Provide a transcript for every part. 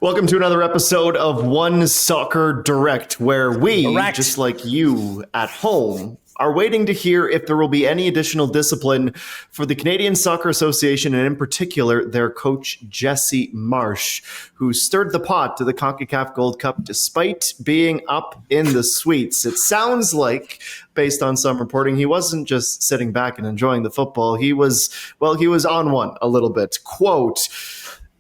Welcome to another episode of OneSoccer Direct, where we, just like you at home, are waiting to hear if there will be any additional discipline for the Canadian Soccer Association, and in particular, their coach, Jesse Marsch, who stirred the pot to the Concacaf Gold Cup despite being up in the suites. It sounds like, based on some reporting, he wasn't just sitting back and enjoying the football. He was on one a little bit. Quote,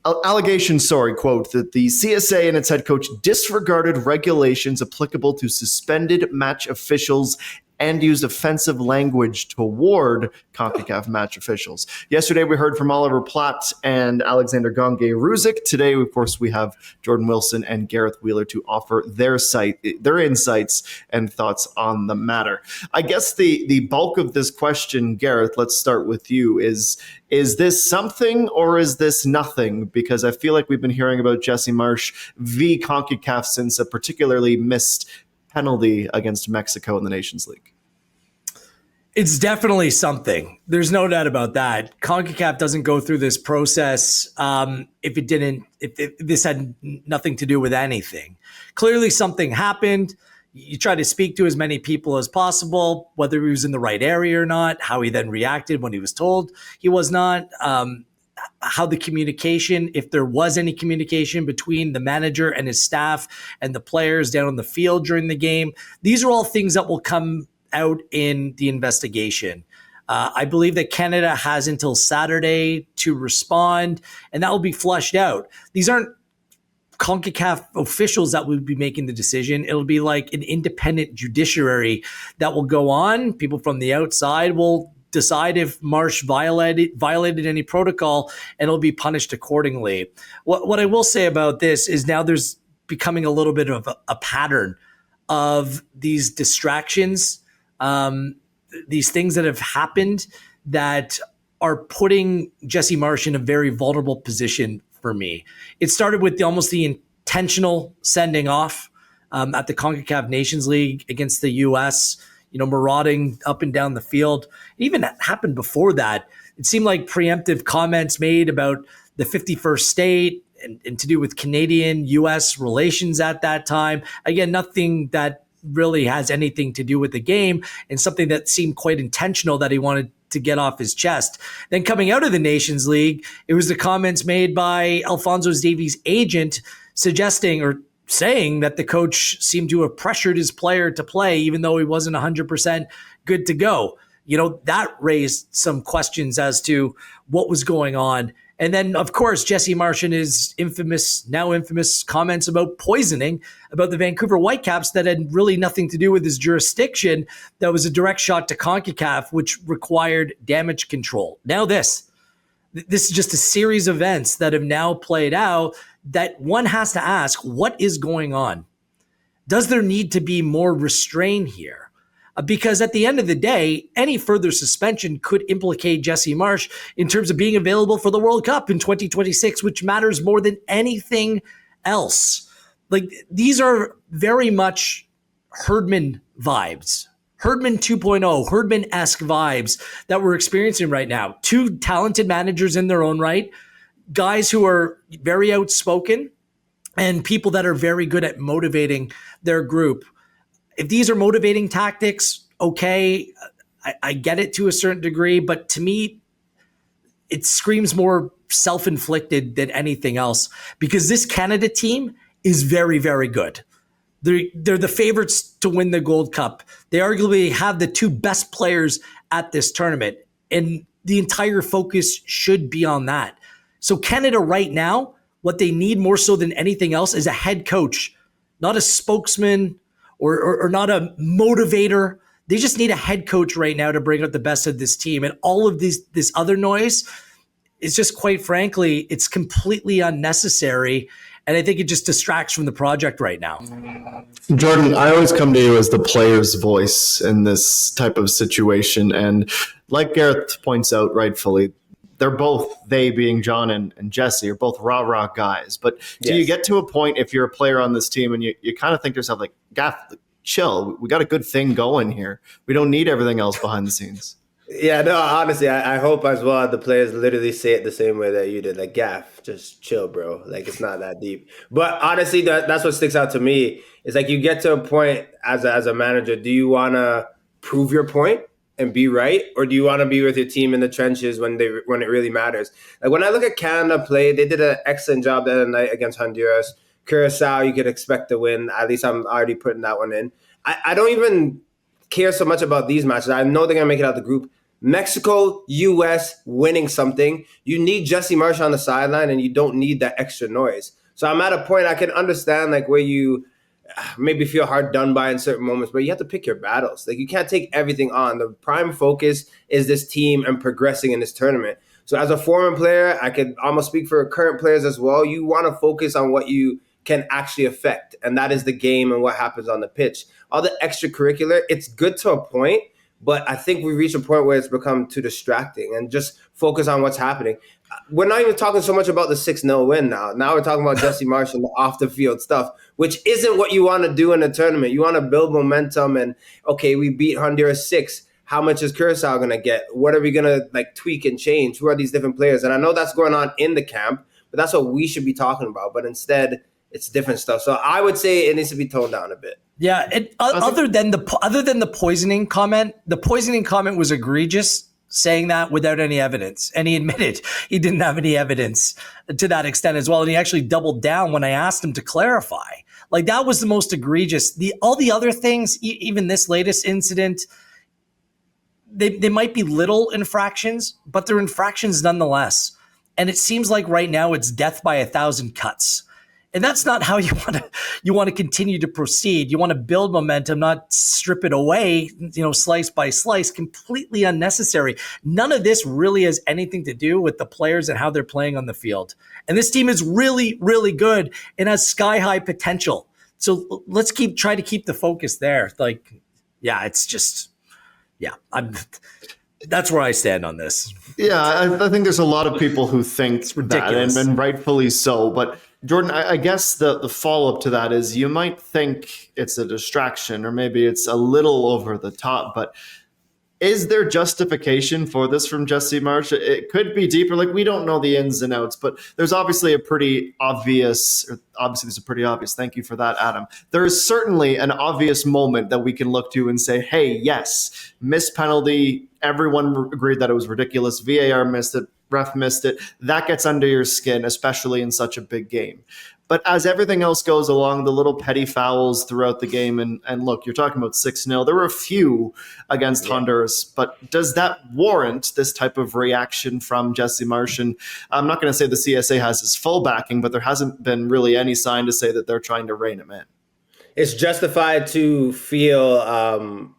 quote, that the CSA and its head coach disregarded regulations applicable to suspended match officials and used offensive language toward CONCACAF match officials. Yesterday, we heard from Oliver Platt and Alexander Gonge-Ruzic. Today, of course, we have Jordan Wilson and Gareth Wheeler to offer their insights and thoughts on the matter. I guess the bulk of this question, Gareth, let's start with you, is this something or is this nothing? Because I feel like we've been hearing about Jesse Marsch v. CONCACAF since a particularly missed penalty against Mexico in the Nations League. It's definitely something. There's no doubt about that. CONCACAF doesn't go through this process if this had nothing to do with anything. Clearly something happened. You try to speak to as many people as possible, whether he was in the right area or not, how he then reacted when he was told he was not, how the communication, if there was any communication between the manager and his staff and the players down on the field during the game. These are all things that will come out in the investigation. I believe that Canada has until Saturday to respond, and that will be flushed out. These aren't CONCACAF officials that will be making the decision. It'll be like an independent judiciary that will go on. People from the outside will decide if Marsch violated any protocol, and it'll be punished accordingly. What I will say about this is now there's becoming a little bit of a pattern of these distractions, these things that have happened that are putting Jesse Marsch in a very vulnerable position for me. It started with almost the intentional sending off at the CONCACAF Nations League against the U.S., marauding up and down the field. It even happened before that. It seemed like preemptive comments made about the 51st state and to do with Canadian-U.S. relations at that time. Again, nothing that really has anything to do with the game, and something that seemed quite intentional that he wanted to get off his chest. Then coming out of the Nations League, it was the comments made by Alphonso Davies' agent suggesting or saying that the coach seemed to have pressured his player to play even though he wasn't 100% good to go. That raised some questions as to what was going on. And then, of course, Jesse Marsch and his now infamous comments about poisoning, about the Vancouver Whitecaps that had really nothing to do with his jurisdiction. That was a direct shot to CONCACAF, which required damage control. Now this is just a series of events that have now played out that one has to ask, what is going on? Does there need to be more restraint here? Because at the end of the day, any further suspension could implicate Jesse Marsch in terms of being available for the World Cup in 2026, which matters more than anything else. Like, these are very much Herdman vibes. Herdman 2.0, Herdman-esque vibes that we're experiencing right now. Two talented managers in their own right, guys who are very outspoken, and people that are very good at motivating their group. If these are motivating tactics, okay, I get it to a certain degree, but to me, it screams more self-inflicted than anything else, because this Canada team is very, very good. They're the favorites to win the Gold Cup. They arguably have the two best players at this tournament, and the entire focus should be on that. So Canada right now, what they need more so than anything else is a head coach, not a spokesman or not a motivator. They just need a head coach right now to bring out the best of this team. And all of this other noise is just, quite frankly, it's completely unnecessary. And I think it just distracts from the project right now. Jordan, I always come to you as the player's voice in this type of situation. And like Gareth points out rightfully, they being John and Jesse, are both rah-rah guys. But do you get to a point, if you're a player on this team, and you kind of think to yourself, like, Gaff, chill, we got a good thing going here. We don't need everything else behind the scenes. Yeah, no, honestly, I hope as well the players literally say it the same way that you did. Like, Gaff, just chill, bro. Like, it's not that deep. But honestly, that's what sticks out to me. Is like you get to a point as a manager, do you want to prove your point and be right? Or do you want to be with your team in the trenches when it really matters? Like, when I look at Canada play, they did an excellent job the other night against Honduras. Curacao, you could expect to win. At least I'm already putting that one in. I don't even care so much about these matches. I know they're going to make it out the group. Mexico, US winning something, you need Jesse Marsch on the sideline and you don't need that extra noise. So I'm at a point I can understand like where you maybe feel hard done by in certain moments, but you have to pick your battles. Like you can't take everything on. The prime focus is this team and progressing in this tournament. So as a former player, I could almost speak for current players as well. You want to focus on what you can actually affect, and that is the game and what happens on the pitch. All the extracurricular, it's good to a point, but I think we reached a point where it's become too distracting and just focus on what's happening. We're not even talking so much about the 6-0 win now. Now we're talking about Jesse Marsch and the off the field stuff, which isn't what you want to do in a tournament. You want to build momentum and, okay, we beat Honduras 6. How much is Curacao going to get? What are we going to like tweak and change? Who are these different players? And I know that's going on in the camp, but that's what we should be talking about. But instead, it's different stuff. So I would say it needs to be toned down a bit. Yeah, other than the poisoning comment, the poisoning comment was egregious, saying that without any evidence, and he admitted he didn't have any evidence to that extent as well, and he actually doubled down when I asked him to clarify. Like that was the most egregious. All the other things, even this latest incident, they might be little infractions, but they're infractions nonetheless. And it seems like right now it's death by 1,000 cuts. And that's not how you want to continue to proceed. You want to build momentum, not strip it away, slice by slice, completely unnecessary. None of this really has anything to do with the players and how they're playing on the field. And this team is really, really good and has sky high potential. So let's try to keep the focus there. Like, yeah, it's just, yeah, that's where I stand on this. Yeah, I think there's a lot of people who think that, and rightfully so. But Jordan, I guess the follow-up to that is you might think it's a distraction or maybe it's a little over the top, but is there justification for this from Jesse Marsch? It could be deeper. Like, we don't know the ins and outs, but there's obviously there's a pretty obvious, thank you for that, Adam. There is certainly an obvious moment that we can look to and say, hey, yes, missed penalty. Everyone agreed that it was ridiculous. VAR missed it. Ref missed it. That gets under your skin, especially in such a big game. But as everything else goes along, the little petty fouls throughout the game, and look, you're talking about 6-0. There were a few against Honduras, but does that warrant this type of reaction from Jesse Marsch? And I'm not going to say the CSA has his full backing, but there hasn't been really any sign to say that they're trying to rein him in. It's justified to feel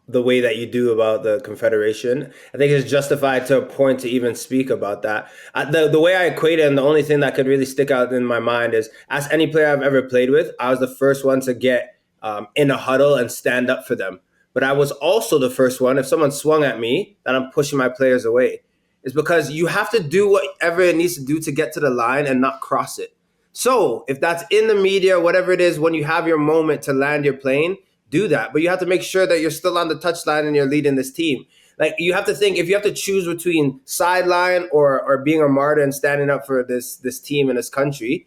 the way that you do about the Confederation. I think it's justified to a point to even speak about that. The way I equate it, and the only thing that could really stick out in my mind is, as any player I've ever played with, I was the first one to get in a huddle and stand up for them. But I was also the first one, if someone swung at me, that I'm pushing my players away. It's because you have to do whatever it needs to do to get to the line and not cross it. So if that's in the media, whatever it is, when you have your moment to land your plane, do that. But you have to make sure that you're still on the touchline and you're leading this team. Like, you have to think, if you have to choose between sideline or being a martyr and standing up for this team and this country,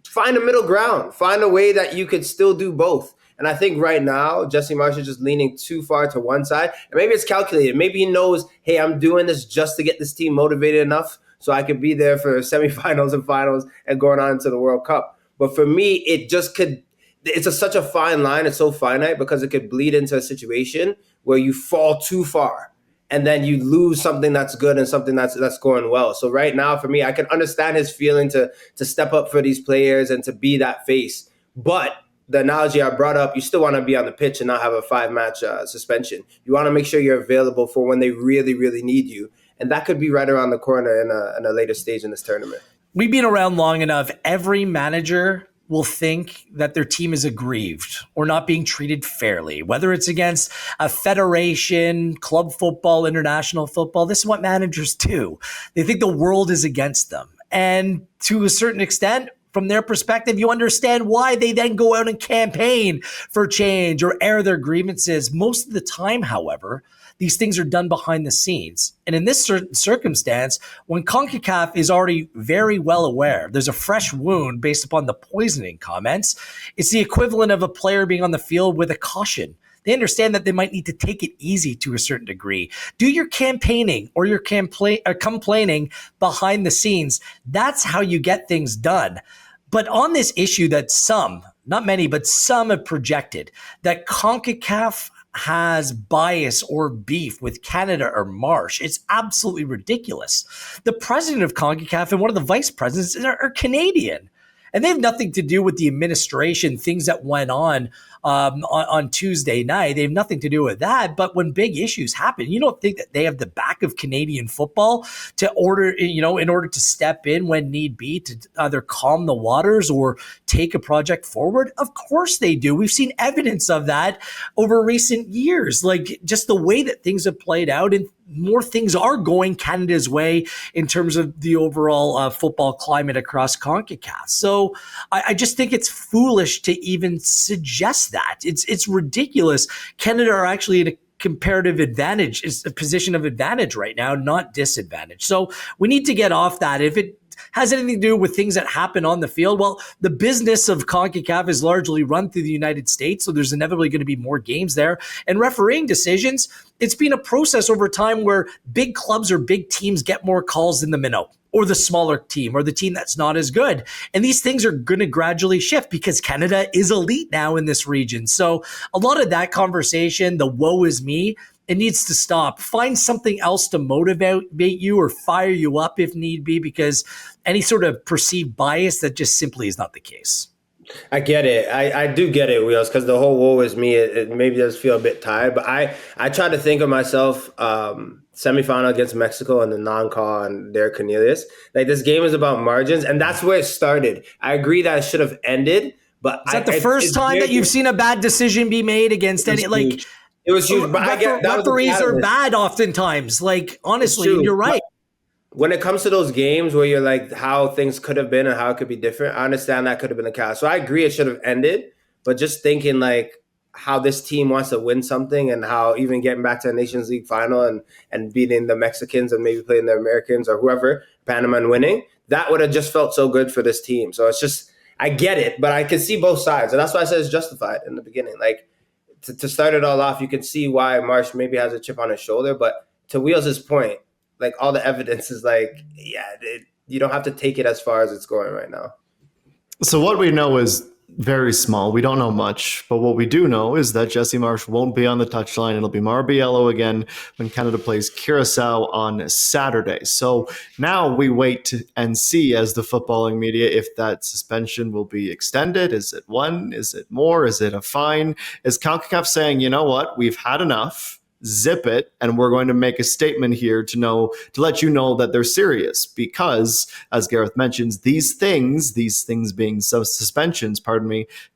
find a middle ground. Find a way that you could still do both. And I think right now, Jesse Marsch is just leaning too far to one side. And maybe it's calculated. Maybe he knows, hey, I'm doing this just to get this team motivated enough so I could be there for semifinals and finals and going on into the World Cup. But for me, it's such a fine line. It's so finite because it could bleed into a situation where you fall too far and then you lose something that's good and something that's going well. So right now, for me, I can understand his feeling to step up for these players and to be that face. But the analogy I brought up, you still want to be on the pitch and not have a 5-match suspension. You want to make sure you're available for when they really, really need you. And that could be right around the corner in a later stage in this tournament. We've been around long enough. Every manager will think that their team is aggrieved or not being treated fairly, whether it's against a federation, club football, international football. This is what managers do. They think the world is against them. And to a certain extent, from their perspective, you understand why they then go out and campaign for change or air their grievances. Most of the time, however, these things are done behind the scenes. And in this circumstance, when CONCACAF is already very well aware there's a fresh wound based upon the poisoning comments, it's the equivalent of a player being on the field with a caution. They understand that they might need to take it easy to a certain degree. Do your campaigning or your complaining behind the scenes. That's how you get things done. But on this issue that some, not many, but some have projected that CONCACAF has bias or beef with Canada or Marsch, it's absolutely ridiculous. The president of CONCACAF and one of the vice presidents are Canadian. And they have nothing to do with the administration, things that went on Tuesday night. They have nothing to do with that. But when big issues happen, you don't think that they have the back of Canadian football to in order to step in when need be to either calm the waters or take a project forward? Of course they do. We've seen evidence of that over recent years, like just the way that things have played out, and more things are going Canada's way in terms of the overall football climate across CONCACAF. So I just think it's foolish to even suggest that. It's ridiculous. Canada are actually in a comparative advantage, is a position of advantage right now, not disadvantage. So we need to get off that. If it has anything to do with things that happen on the field, well, the business of CONCACAF is largely run through the United States, so there's inevitably going to be more games there. And refereeing decisions, it's been a process over time where big clubs or big teams get more calls than the minnow, or the smaller team, or the team that's not as good. And these things are going to gradually shift because Canada is elite now in this region. So a lot of that conversation, the woe is me, it needs to stop. Find something else to motivate you or fire you up if need be, because any sort of perceived bias, that just simply is not the case. I get it. I do get it, Wheels, because the whole woe is me. It maybe does feel a bit tired, but I try to think of myself semifinal against Mexico and the non-call on Derek Cornelius. Like, this game is about margins, and that's where it started. I agree that it should have ended, but is that the first time that you've seen a bad decision be made against any like? It was huge. But referees are bad oftentimes. Like, honestly, you're right. When it comes to those games where you're like, how things could have been and how it could be different, I understand that could have been the case. So I agree it should have ended. But just thinking like how this team wants to win something, and how even getting back to the Nations League final and beating the Mexicans and maybe playing the Americans or whoever, Panama, and winning, that would have just felt so good for this team. So it's just, I get it, but I can see both sides. And that's why I said it's justified in the beginning. Like, to start it all off, you can see why Marsch maybe has a chip on his shoulder. But to Wheels' point, like, all the evidence is like, you don't have to take it as far as it's going right now. So what we know is very small. We don't know much, but what we do know is that Jesse Marsch won't be on the touchline. It'll be Marbiello again when Canada plays Curacao on Saturday. So now we wait and see, as the footballing media, if that suspension will be extended. Is it one? Is it more? Is it a fine? Is CONCACAF saying, you know what, we've had enough, zip it, and we're going to make a statement here to let you know that they're serious? Because, as Gareth mentions, these things being suspensions,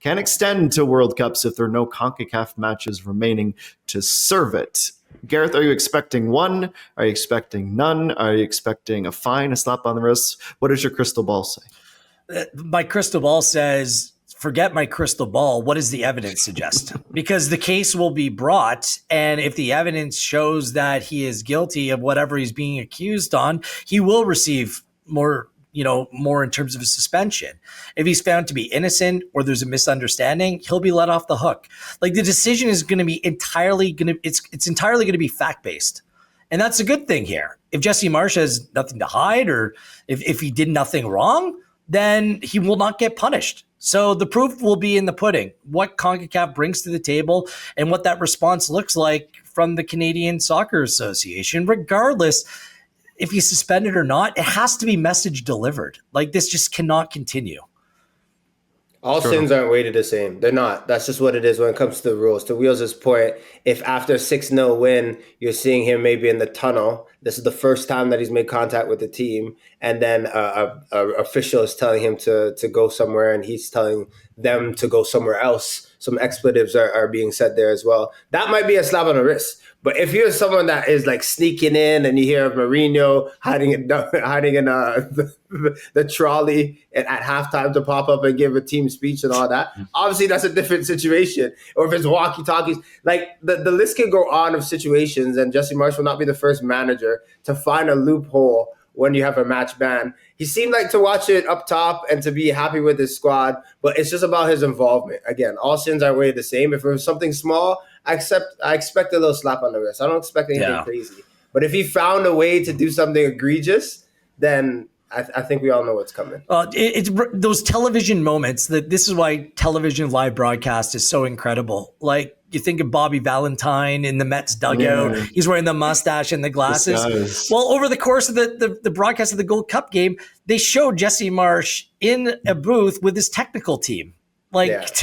can extend to World Cups if there are no CONCACAF matches remaining to serve it. Gareth, are you expecting one? Are you expecting none? Are you expecting a fine, a slap on the wrist? What does your crystal ball say? My crystal ball says, forget my crystal ball. What does the evidence suggest? Because the case will be brought, and if the evidence shows that he is guilty of whatever he's being accused on, he will receive more in terms of a suspension. If he's found to be innocent or there's a misunderstanding, he'll be let off the hook. Like, the decision is going to be entirely going to be fact-based. And that's a good thing here. If Jesse Marsch has nothing to hide, or if he did nothing wrong, then he will not get punished. So the proof will be in the pudding, what CONCACAF brings to the table and what that response looks like from the Canadian Soccer Association. Regardless, if he's suspended or not, it has to be message delivered. Like, this just cannot continue. All sins aren't weighted the same. They're not. That's just what it is when it comes to the rules. To Wheels' point, if after a 6-0 win, you're seeing him maybe in the tunnel, this is the first time that he's made contact with the team, and then a official is telling him to go somewhere, and he's telling them to go somewhere else some expletives are being said there as well. That might be a slap on the wrist. But if you're someone that is like sneaking in and you hear of Mourinho hiding in the trolley at halftime to pop up and give a team speech and all that, obviously that's a different situation. Or if it's walkie-talkies, like the list can go on of situations, and Jesse Marsch will not be the first manager to find a loophole when you have a match ban. He seemed like to watch it up top and to be happy with his squad, but it's just about his involvement. Again, all sins are weighed the same. If it was something small, I expect a little slap on the wrist. I don't expect anything crazy. But if he found a way to do something egregious, then I think we all know what's coming. It's those television moments this is why television live broadcast is so incredible. Like, you think of Bobby Valentine in the Mets dugout. Yeah. He's wearing the mustache and the glasses. Well, over the course of the broadcast of the Gold Cup game, they showed Jesse Marsch in a booth with his technical team. That's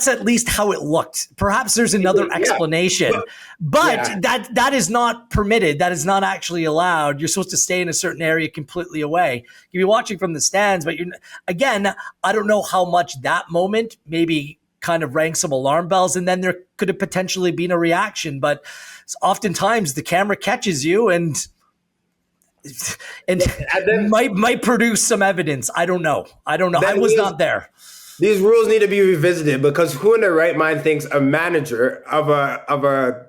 at least how it looked. Perhaps there's another explanation, but that is not permitted. That is not actually allowed. You're supposed to stay in a certain area completely away. You'll be watching from the stands, but I don't know how much that moment maybe kind of rang some alarm bells, and then there could have potentially been a reaction. But oftentimes the camera catches you and then might produce some evidence. I don't know. I was not there. These rules need to be revisited, because who in their right mind thinks a manager of a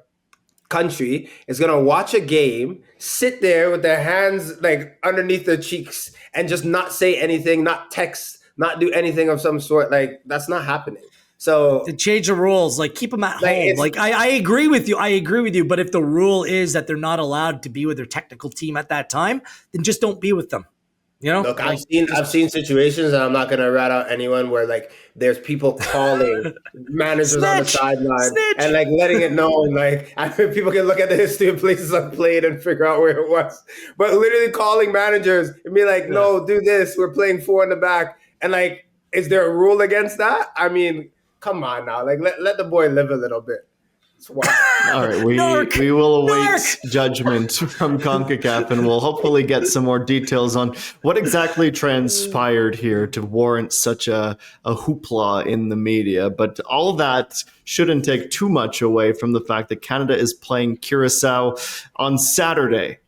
country is going to watch a game, sit there with their hands like underneath their cheeks and just not say anything, not text, not do anything of some sort? Like, that's not happening. So to change the rules, like, keep them at home. Like, I agree with you. I agree with you. But if the rule is that they're not allowed to be with their technical team at that time, then just don't be with them. You know, look, I've seen situations, and I'm not going to rat out anyone, where like there's people calling managers on the sideline and like letting it know, and like people can look at the history of places I've played and figure out where it was. But literally calling managers and be like, "No, do this. We're playing 4 in the back." And like, is there a rule against that? I mean, come on now, like let the boy live a little bit. All right, we will await judgment from Concacaf, and we'll hopefully get some more details on what exactly transpired here to warrant such a hoopla in the media. But all of that shouldn't take too much away from the fact that Canada is playing Curacao on Saturday.